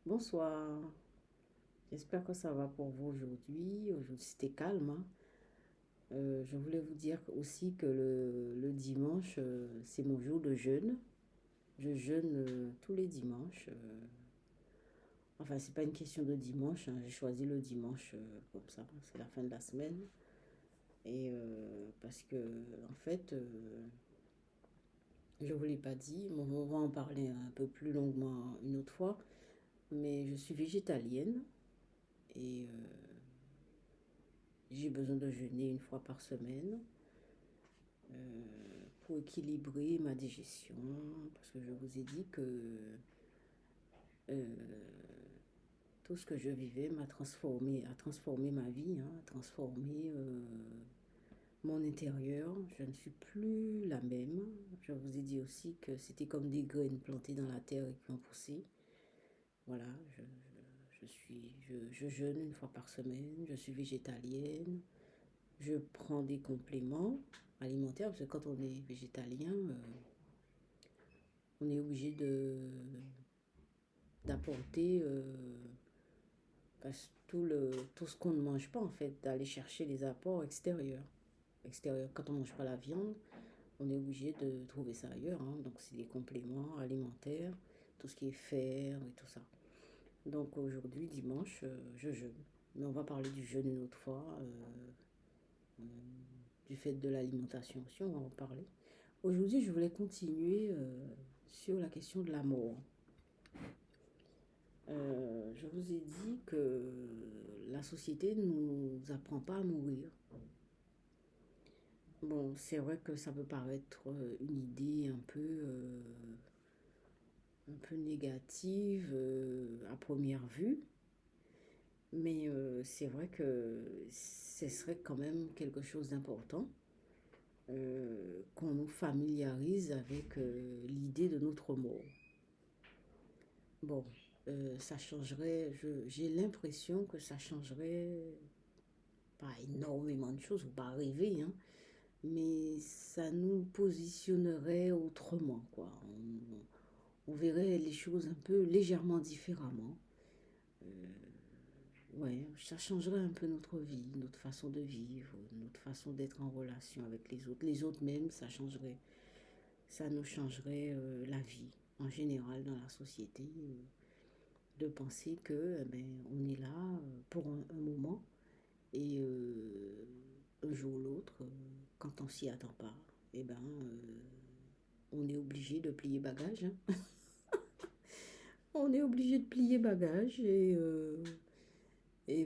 Bonsoir, j'espère que ça va pour vous aujourd'hui. Aujourd'hui, c'était calme, hein. Je voulais vous dire aussi que le dimanche, c'est mon jour de jeûne. Je jeûne tous les dimanches. Enfin, c'est pas une question de dimanche, hein. J'ai choisi le dimanche comme ça, c'est la fin de la semaine. Et parce que, en fait, je vous l'ai pas dit, bon, on va en parler un peu plus longuement une autre fois, mais je suis végétalienne et j'ai besoin de jeûner une fois par semaine pour équilibrer ma digestion, parce que je vous ai dit que euh, tout ce que je vivais m'a transformé, a transformé ma vie, hein, a transformé mon intérieur. Je ne suis plus la même. Je vous ai dit aussi que c'était comme des graines plantées dans la terre et qui ont poussé. Voilà, je jeûne une fois par semaine, je suis végétalienne, je prends des compléments alimentaires, parce que quand on est végétalien, on est obligé d'apporter tout ce qu'on ne mange pas, en fait, d'aller chercher les apports extérieurs. Quand on ne mange pas la viande, on est obligé de trouver ça ailleurs, hein. Donc c'est des compléments alimentaires, tout ce qui est fer et tout ça. Donc aujourd'hui, dimanche, je jeûne. Mais on va parler du jeûne une autre fois, euh, du fait de l'alimentation aussi, on va en parler. Aujourd'hui, je voulais continuer sur la question de la mort. Je vous ai dit que la société ne nous apprend pas à mourir. Bon, c'est vrai que ça peut paraître une idée un peu négative à première vue, mais c'est vrai que ce serait quand même quelque chose d'important qu'on nous familiarise avec l'idée de notre mort. Bon, ça changerait, j'ai l'impression que ça changerait pas énormément de choses, ou pas rêver, hein, mais ça nous positionnerait autrement, quoi. On verrait les choses un peu légèrement différemment. Ouais, ça changerait un peu notre vie, notre façon de vivre, notre façon d'être en relation avec les autres. Les autres même, ça changerait, ça nous changerait la vie en général dans la société. De penser que ben, on est là pour un moment et un jour ou l'autre, quand on s'y attend pas, eh ben, on est obligé de plier bagage, hein. On est obligé de plier bagage et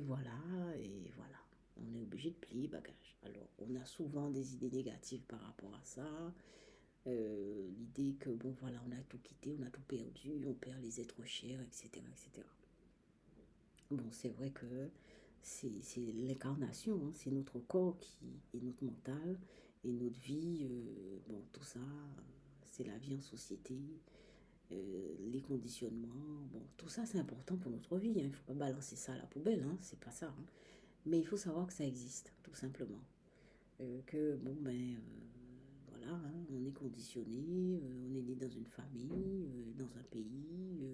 voilà, et voilà. On est obligé de plier bagage. Alors, on a souvent des idées négatives par rapport à ça. L'idée que, bon, voilà, on a tout quitté, on a tout perdu, on perd les êtres chers, etc., etc. Bon, c'est vrai que c'est l'incarnation, hein, c'est notre corps qui est notre mental et notre vie. Bon, tout ça, c'est la vie en société, les conditionnements. Bon, tout ça, c'est important pour notre vie, hein. Il ne faut pas balancer ça à la poubelle, hein, c'est pas ça, hein. Mais il faut savoir que ça existe, tout simplement. Que, bon, ben, voilà, hein, on est conditionné, on est né dans une famille, dans un pays.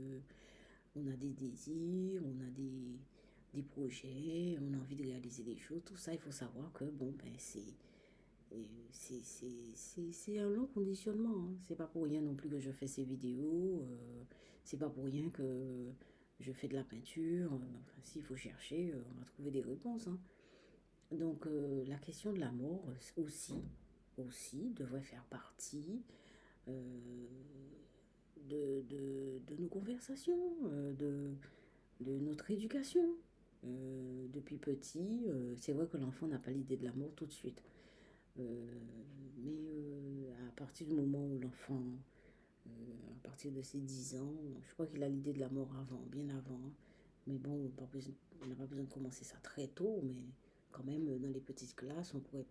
On a des désirs, on a des projets, on a envie de réaliser des choses. Tout ça, il faut savoir que bon, ben, c'est un long conditionnement, hein. C'est pas pour rien non plus que je fais ces vidéos. C'est pas pour rien que je fais de la peinture. Enfin, s'il faut chercher, on va trouver des réponses, hein. Donc, la question de la mort aussi devrait faire partie euh, de nos conversations, de notre éducation. Depuis petit, c'est vrai que l'enfant n'a pas l'idée de l'amour tout de suite. Euh, mais à partir du moment où l'enfant, à partir de ses 10 ans, je crois qu'il a l'idée de la mort avant, bien avant, hein. Mais bon, on n'a pas besoin de commencer ça très tôt, mais quand même, dans les petites classes, on pourrait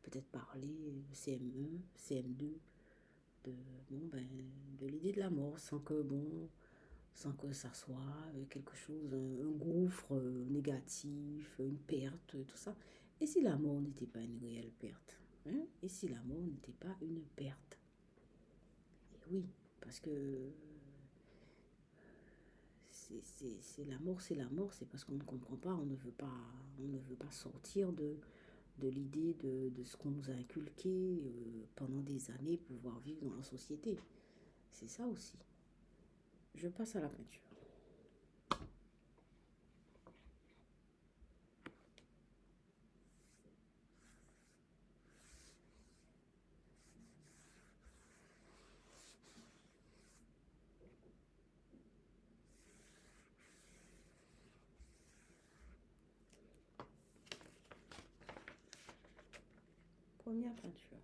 peut-être parler CM1, CM2, de, bon, ben, de l'idée de la mort, sans que ça soit quelque chose, un gouffre négatif, une perte, tout ça. Et si la mort n'était pas une réelle perte, hein? Et si la mort n'était pas une perte? Et oui, parce que c'est l'amour, c'est parce qu'on ne comprend pas, on ne veut pas sortir de l'idée de ce qu'on nous a inculqué pendant des années, pouvoir vivre dans la société. C'est ça aussi. Je passe à la peinture. Première peinture.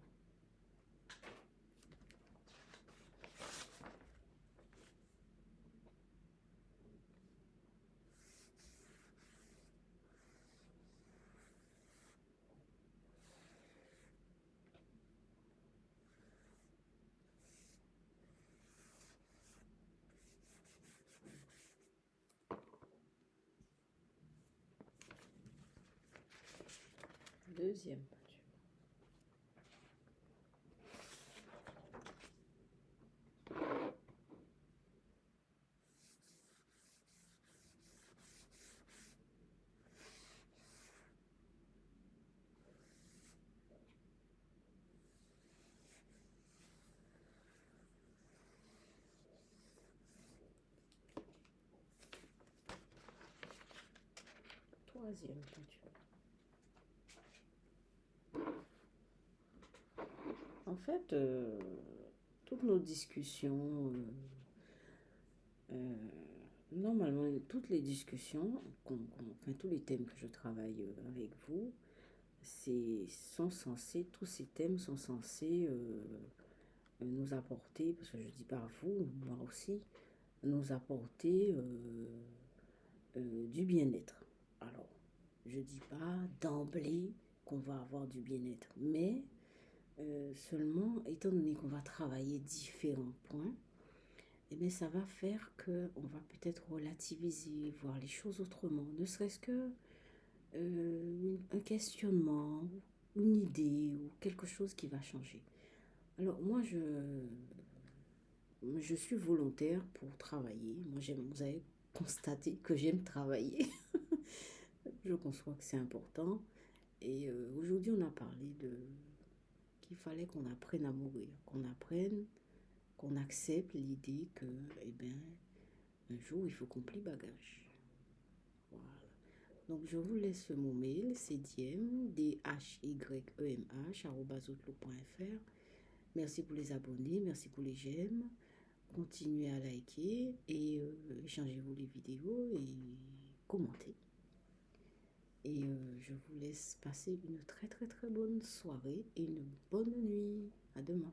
Deuxième peinture. Troisième peinture. En fait, toutes nos discussions, normalement, toutes les discussions, enfin tous les thèmes que je travaille avec vous, sont censés, tous ces thèmes sont censés nous apporter, parce que je dis pas vous, moi aussi, nous apporter du bien-être. Alors, je dis pas d'emblée qu'on va avoir du bien-être, mais seulement, étant donné qu'on va travailler différents points, eh bien, ça va faire qu'on va peut-être relativiser, voir les choses autrement, ne serait-ce que un questionnement, une idée ou quelque chose qui va changer. Alors moi, je suis volontaire pour travailler. Moi, vous avez constaté que j'aime travailler. Je conçois que c'est important. Et aujourd'hui, on a parlé de qu'il fallait qu'on apprenne à mourir, qu'on apprenne, qu'on accepte l'idée que, eh bien, un jour, il faut qu'on plie bagage. Voilà. Donc, je vous laisse mon mail, c'est dhyemh@outlook.fr. Merci pour les abonnés, merci pour les j'aime. Continuez à liker et échangez-vous les vidéos et commentez. Et je vous laisse passer une très très très bonne soirée et une bonne nuit. À demain.